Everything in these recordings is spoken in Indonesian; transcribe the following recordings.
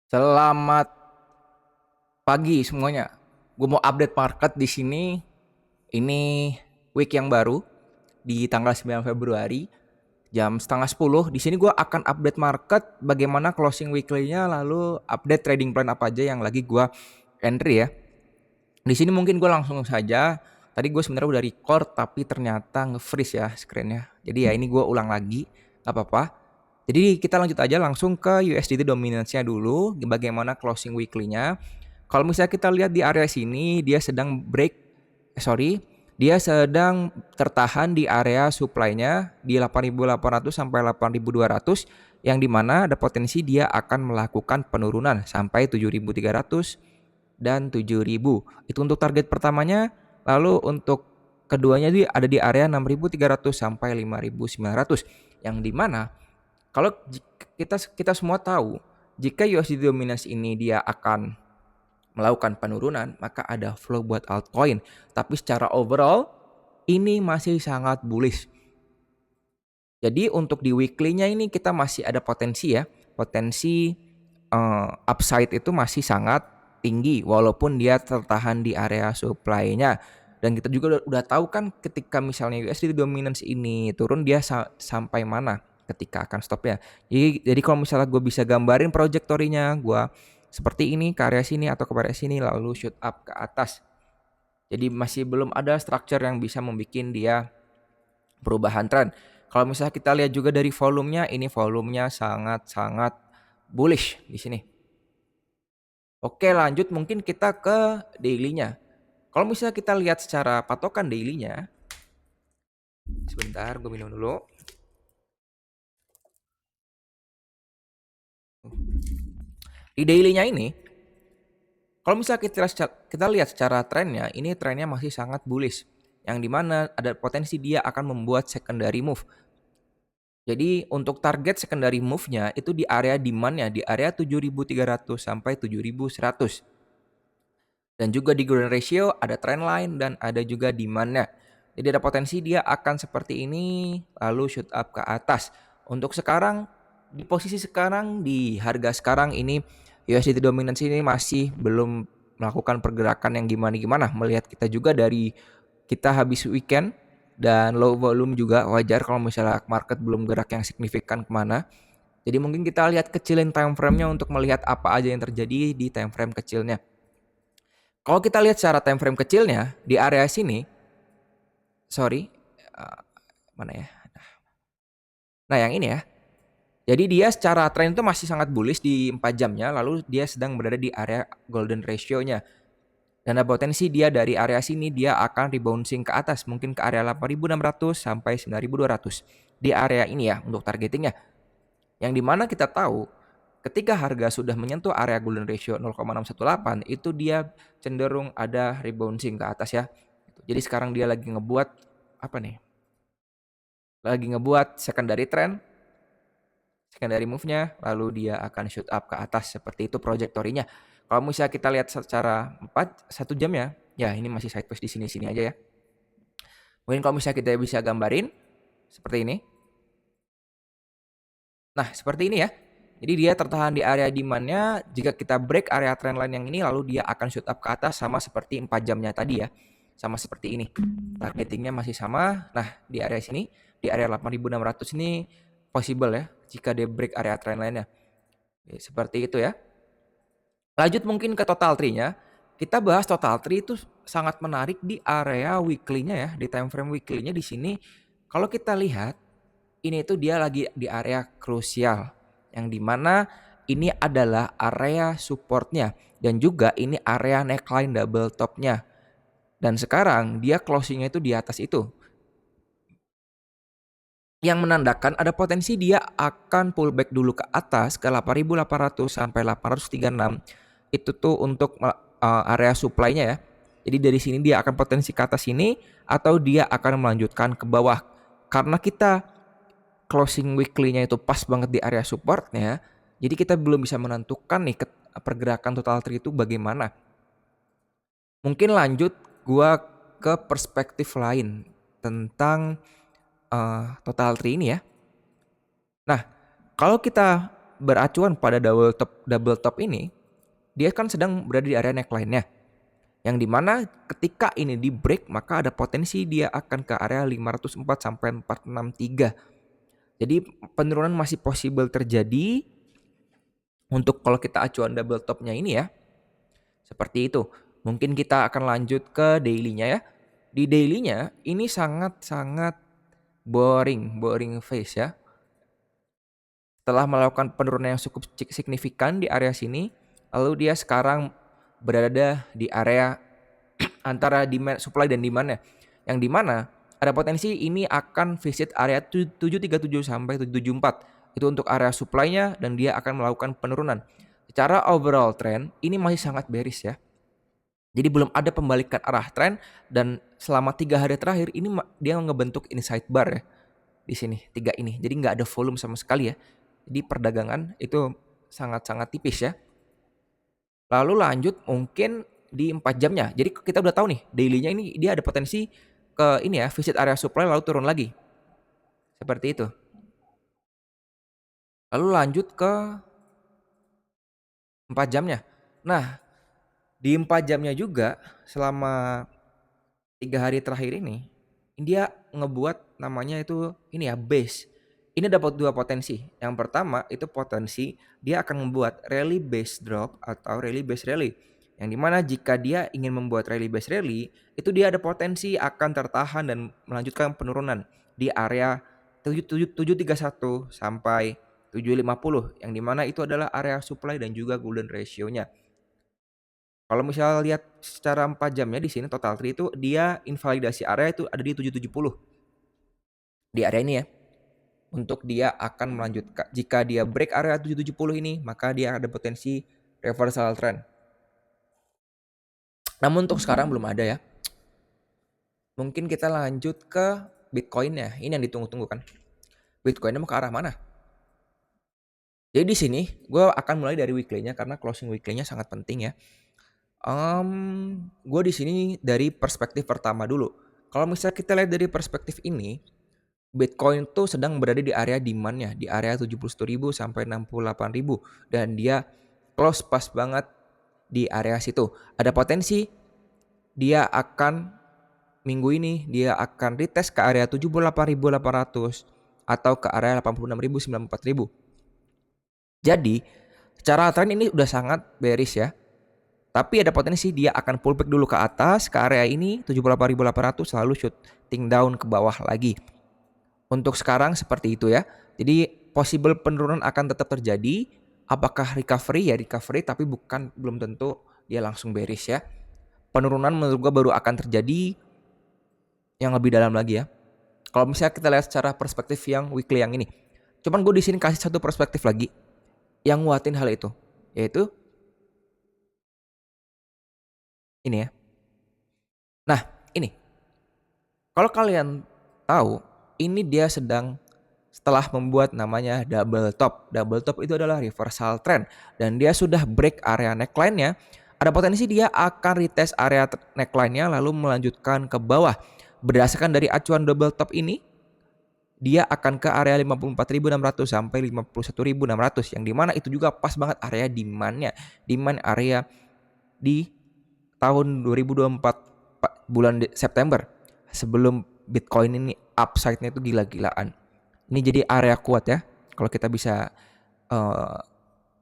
Selamat pagi semuanya. Gue mau update market di sini. Ini week yang baru di tanggal 9 Februari jam setengah 10. Di sini gue akan update market bagaimana closing weekly-nya, lalu update trading plan apa aja yang lagi gue entry ya. Di sini mungkin gue langsung saja. Tadi gue sebenarnya udah record tapi ternyata nge-freeze ya screen-nya. Jadi ya ini gue ulang lagi, nggak apa-apa. Jadi kita lanjut aja langsung ke USDT dominance-nya dulu, bagaimana closing weekly-nya. Kalau misalnya kita lihat di area sini, dia sedang dia sedang tertahan di area supply-nya di 8.800 sampai 8.200, yang dimana ada potensi dia akan melakukan penurunan sampai 7.300 dan 7.000. Itu untuk target pertamanya. Lalu untuk keduanya dia ada di area 6.300 sampai 5.900, yang dimana kalau kita semua tahu jika USD dominance ini dia akan melakukan penurunan, maka ada flow buat altcoin. Tapi secara overall ini masih sangat bullish. Jadi untuk di weekly-nya ini kita masih ada potensi ya. Potensi upside itu masih sangat tinggi walaupun dia tertahan di area supply-nya. Dan kita juga udah tahu kan ketika misalnya USD dominance ini turun, dia sampai mana ketika akan stopnya. Jadi kalau misalnya gue bisa gambarin trajektorinya, gue seperti ini ke area sini atau ke area sini lalu shoot up ke atas. Jadi masih belum ada structure yang bisa membuat dia perubahan tren. Kalau misalnya kita lihat juga dari volumenya, ini volumenya sangat-sangat bullish di sini. Oke, lanjut mungkin kita ke daily-nya. Kalau misalnya kita lihat secara patokan daily-nya, sebentar gue minum dulu. Di daily-nya ini, kalau misalnya kita lihat secara trennya, ini trennya masih sangat bullish. Yang dimana ada potensi dia akan membuat secondary move. Jadi untuk target secondary move-nya itu di area demand-nya di area 7.300 sampai 7.100. Dan juga di golden ratio ada trend line dan ada juga demand-nya. Jadi ada potensi dia akan seperti ini lalu shoot up ke atas. Untuk sekarang di posisi sekarang di harga sekarang ini USDT dominance ini masih belum melakukan pergerakan yang gimana-gimana. Melihat kita juga dari kita habis weekend dan low volume juga wajar kalau misalnya market belum gerak yang signifikan kemana. Jadi mungkin kita lihat kecilin time frame-nya untuk melihat apa aja yang terjadi di time frame kecilnya. Kalau kita lihat secara time frame kecilnya di area sini, sorry, uh, mana ya? Nah yang ini ya. Jadi dia secara trend itu masih sangat bullish di 4 jamnya, lalu dia sedang berada di area golden ratio-nya. Dan ada potensi dia dari area sini dia akan rebouncing ke atas, mungkin ke area 8.600 sampai 9.200. Di area ini ya untuk targetingnya. Yang dimana kita tahu ketika harga sudah menyentuh area golden ratio 0,618 itu dia cenderung ada rebouncing ke atas ya. Jadi sekarang dia lagi ngebuat apa nih? Lagi ngebuat secondary trend, secondary move-nya, lalu dia akan shoot up ke atas seperti itu trajektorinya. Kalau misalnya kita lihat secara 1 jam ya, ya ini masih sideways di sini-sini aja ya. Mungkin kalau misalnya kita bisa gambarin seperti ini. Nah, seperti ini ya. Jadi dia tertahan di area demand-nya, jika kita break area trendline yang ini lalu dia akan shoot up ke atas sama seperti 4 jamnya tadi ya. Sama seperti ini. Targetingnya masih sama. Nah, di area sini, di area 8.600 ini possible ya jika dia break area trendline-nya. Seperti itu ya. Lanjut mungkin ke total tree-nya. Kita bahas total tree itu sangat menarik di area weekly-nya ya, di time frame weekly-nya di sini. Kalau kita lihat ini tuh dia lagi di area krusial yang dimana ini adalah area supportnya dan juga ini area neckline double topnya, dan sekarang dia closingnya itu di atas itu yang menandakan ada potensi dia akan pullback dulu ke atas ke 8.800 sampai 836. Itu tuh untuk area supply-nya ya. Jadi dari sini dia akan potensi ke atas sini atau dia akan melanjutkan ke bawah. Karena kita closing weekly-nya itu pas banget di area support-nya, jadi kita belum bisa menentukan nih pergerakan total tree itu bagaimana. Mungkin lanjut gua ke perspektif lain tentang total tree ini ya. Nah, kalau kita beracuan pada double top ini, dia kan sedang berada di area neckline-nya. Yang dimana ketika ini di break, maka ada potensi dia akan ke area 504 sampai 463. Jadi penurunan masih possible terjadi untuk kalau kita acuan double topnya ini ya. Seperti itu. Mungkin kita akan lanjut ke daily-nya ya. Di daily-nya ini sangat-sangat boring phase ya. Setelah melakukan penurunan yang cukup signifikan di area sini, lalu dia sekarang berada di area antara demand, supply dan demand-nya. Yang dimana ada potensi ini akan visit area 737 sampai 774. Itu untuk area supply-nya dan dia akan melakukan penurunan. Secara overall trend ini masih sangat bearish ya. Jadi belum ada pembalikan arah tren dan selama 3 hari terakhir ini dia ngebentuk ini sidebar ya di sini 3 ini. Jadi nggak ada volume sama sekali ya. Jadi perdagangan itu sangat-sangat tipis ya. Lalu lanjut mungkin di 4 jamnya. Jadi kita udah tahu nih daily-nya ini dia ada potensi ke ini ya visit area supply lalu turun lagi. Seperti itu. Lalu lanjut ke 4 jamnya. Nah, di 4 jamnya juga selama 3 hari terakhir ini dia ngebuat namanya itu ini ya base. Ini dapat 2 potensi. Yang pertama itu potensi dia akan membuat rally base drop atau rally base rally. Yang dimana jika dia ingin membuat rally base rally, itu dia ada potensi akan tertahan dan melanjutkan penurunan di area 731 sampai 750. Yang dimana itu adalah area supply dan juga golden ratio-nya. Kalau misalnya lihat secara 4 jamnya di sini total tree itu dia invalidasi area itu ada di 770. Di area ini ya. Untuk dia akan melanjutkan. Jika dia break area 770 ini, maka dia ada potensi reversal trend. Namun untuk sekarang belum ada ya. Mungkin kita lanjut ke Bitcoin-nya. Ini yang ditunggu-tunggu kan. Bitcoin-nya mau ke arah mana? Jadi di sini gue akan mulai dari weekly-nya karena closing weekly-nya sangat penting ya. Gue di sini dari perspektif pertama dulu. Kalau misalnya kita lihat dari perspektif ini, Bitcoin tuh sedang berada di area demand-nya, di area 71.000 sampai 68.000 dan dia close pas banget di area situ. Ada potensi dia akan minggu ini dia akan retest ke area 78.800 atau ke area 86.000 94.000. Jadi, secara tren ini udah sangat bearish ya. Tapi ada potensi dia akan pullback dulu ke atas ke area ini 78.800 lalu shooting down ke bawah lagi. Untuk sekarang seperti itu ya. Jadi possible penurunan akan tetap terjadi. Apakah recovery? Ya recovery tapi belum tentu dia langsung bearish ya. Penurunan menurut gua baru akan terjadi yang lebih dalam lagi ya. Kalau misalnya kita lihat secara perspektif yang weekly yang ini. Cuman gue di sini kasih satu perspektif lagi yang nguatin hal itu. Yaitu ini ya. Nah, ini. Kalau kalian tahu ini dia sedang setelah membuat namanya double top. Double top itu adalah reversal trend dan dia sudah break area neckline-nya. Ada potensi dia akan retest area neckline-nya lalu melanjutkan ke bawah. Berdasarkan dari acuan double top ini, dia akan ke area 54.600 sampai 51.600 yang dimana itu juga pas banget area demand-nya. Demand area di tahun 2024 bulan September sebelum Bitcoin ini upside-nya itu gila-gilaan. Ini jadi area kuat ya kalau kita bisa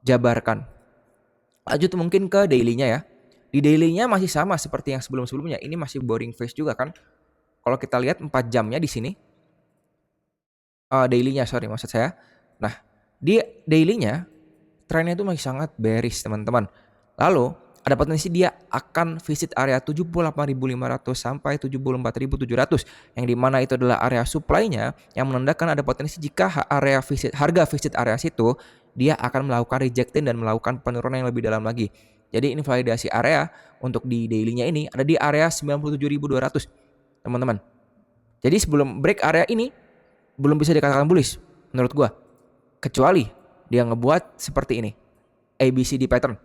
jabarkan. Lanjut mungkin ke daily-nya ya. Di daily-nya masih sama seperti yang sebelum-sebelumnya. Ini masih boring phase juga kan. Kalau kita lihat 4 jamnya di sini. Daily-nya maksud saya. Nah, di daily-nya trennya itu masih sangat bearish teman-teman. Lalu ada potensi dia akan visit area 78.500 sampai 74.700 yang dimana itu adalah area supply-nya yang menandakan ada potensi jika harga visit area situ dia akan melakukan rejecting dan melakukan penurunan yang lebih dalam lagi. Jadi invalidasi area untuk di daily-nya ini ada di area 97.200 teman-teman. Jadi sebelum break area ini belum bisa dikatakan bullish menurut gua kecuali dia ngebuat seperti ini ABCD pattern.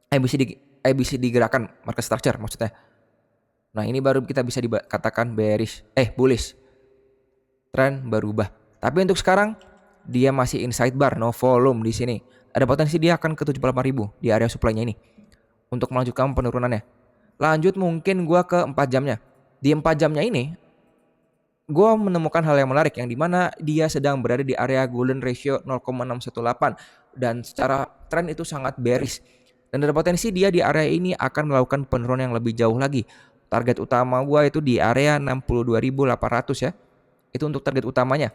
ABCD gerakan market structure maksudnya. Nah, ini baru kita bisa dikatakan bullish. Tren berubah. Tapi untuk sekarang dia masih inside bar, no volume di sini. Ada potensi dia akan ke 78.000 di area supply-nya ini untuk melanjutkan penurunannya. Lanjut mungkin gua ke 4 jamnya. Di 4 jamnya ini gua menemukan hal yang menarik yang dimana dia sedang berada di area golden ratio 0,618 dan secara tren itu sangat bearish. Dan ada potensi dia di area ini akan melakukan penurunan yang lebih jauh lagi. Target utama gua itu di area 62.800 ya. Itu untuk target utamanya.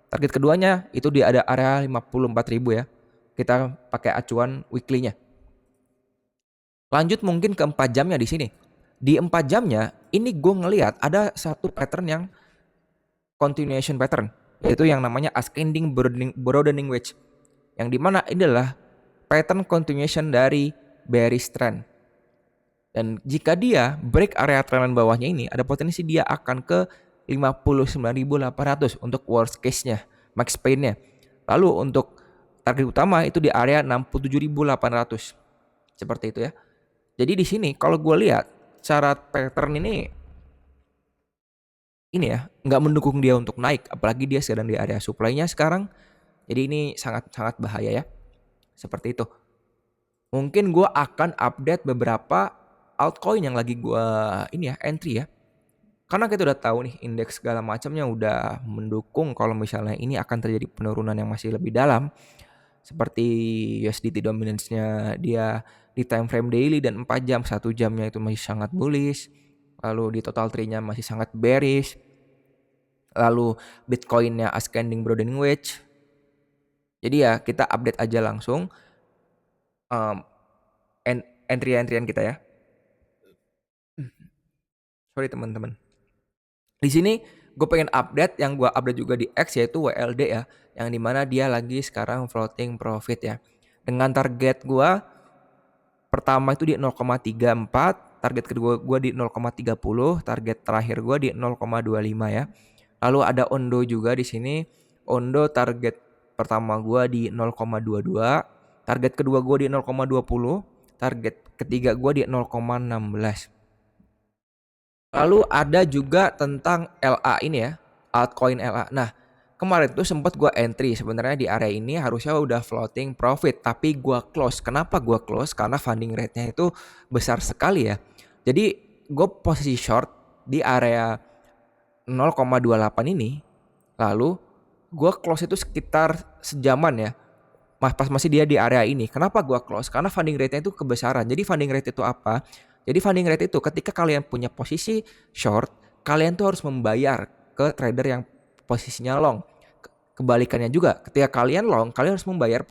Target keduanya itu di ada area 54.000 ya. Kita pakai acuan weekly-nya. Lanjut mungkin ke 4 jamnya di sini. Di 4 jamnya ini gue ngelihat ada satu pattern yang continuation pattern, yaitu yang namanya ascending broadening wedge. Yang dimana ini adalah pattern continuation dari bearish trend. Dan jika dia break area trendline bawahnya ini, ada potensi dia akan ke 59.800 untuk worst case-nya, max pain-nya. Lalu untuk target utama itu di area 67.800. Seperti itu ya. Jadi di sini kalau gue lihat syarat pattern ini ya nggak mendukung dia untuk naik, apalagi dia sedang di area supply-nya sekarang. Jadi ini sangat-sangat bahaya ya. Seperti itu. Mungkin gue akan update beberapa altcoin yang lagi gue entry ya. Karena kita udah tahu nih indeks segala macamnya udah mendukung kalau misalnya ini akan terjadi penurunan yang masih lebih dalam. Seperti USDT dominance-nya dia di time frame daily dan 4 jam, 1 jamnya itu masih sangat bullish. Lalu di total tree-nya masih sangat bearish. Lalu Bitcoin-nya ascending broadening wedge. Jadi ya kita update aja langsung entry-entryan kita ya. Sorry teman-teman. Di sini gue pengen update yang gue update juga di X yaitu WLD ya, yang dimana dia lagi sekarang floating profit ya. Dengan target gue pertama itu di 0,34, target kedua gue di 0,30, target terakhir gue di 0,25 ya. Lalu ada Ondo juga di sini. Ondo target pertama gue di 0,22, target kedua gue di 0,20, target ketiga gue di 0,16. Lalu ada juga tentang LA ini ya, altcoin LA. Nah, kemarin tuh sempat gue entry sebenarnya di area ini harusnya udah floating profit, tapi gue close. Kenapa gue close? Karena funding rate-nya itu besar sekali ya. Jadi gue posisi short di area 0,28 ini. Lalu gue close itu sekitar sejaman ya. Pas masih dia di area ini. Kenapa gue close? Karena funding rate-nya itu kebesaran. Jadi funding rate itu apa? Jadi funding rate itu ketika kalian punya posisi short, kalian tuh harus membayar ke trader yang posisinya long. Kebalikannya juga, ketika kalian long, kalian harus membayar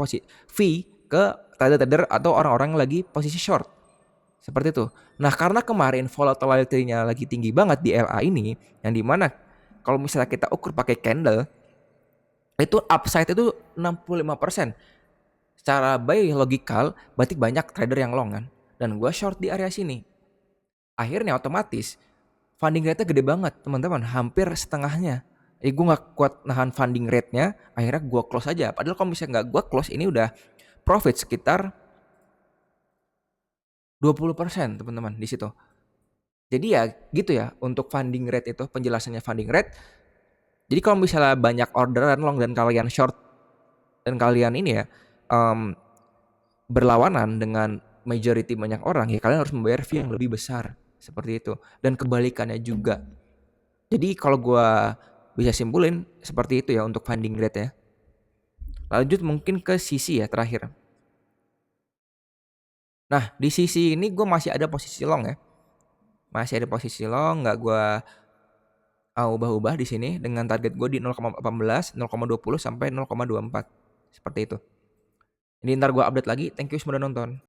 fee ke trader-trader atau orang-orang yang lagi posisi short. Seperti itu. Nah, karena kemarin volatility-nya lagi tinggi banget di LA ini, yang dimana kalau misalnya kita ukur pakai candle, itu upside itu 65%. Secara by logical, berarti banyak trader yang long kan. Dan gue short di area sini. Akhirnya otomatis funding rate-nya gede banget teman-teman. Hampir setengahnya. Gue gak kuat nahan funding rate-nya. Akhirnya gue close aja. Padahal kalau misalnya gak gue close, ini udah profit sekitar 20% teman-teman di situ. Jadi ya gitu ya untuk funding rate itu, penjelasannya funding rate. Jadi kalau misalnya banyak orderan long dan kalian short dan kalian ini ya berlawanan dengan majority banyak orang, ya kalian harus membayar fee yang lebih besar. Seperti itu. Dan kebalikannya juga. Jadi kalau gue bisa simpulin seperti itu ya untuk funding rate ya. Lanjut mungkin ke sisi ya terakhir. Nah di sisi ini gue masih ada posisi long ya. Masih ada posisi long, nggak gue ubah-ubah di sini dengan target gue di 0,18, 0,20 sampai 0,24. Seperti itu. Ini ntar gue update lagi. Thank you semua udah nonton.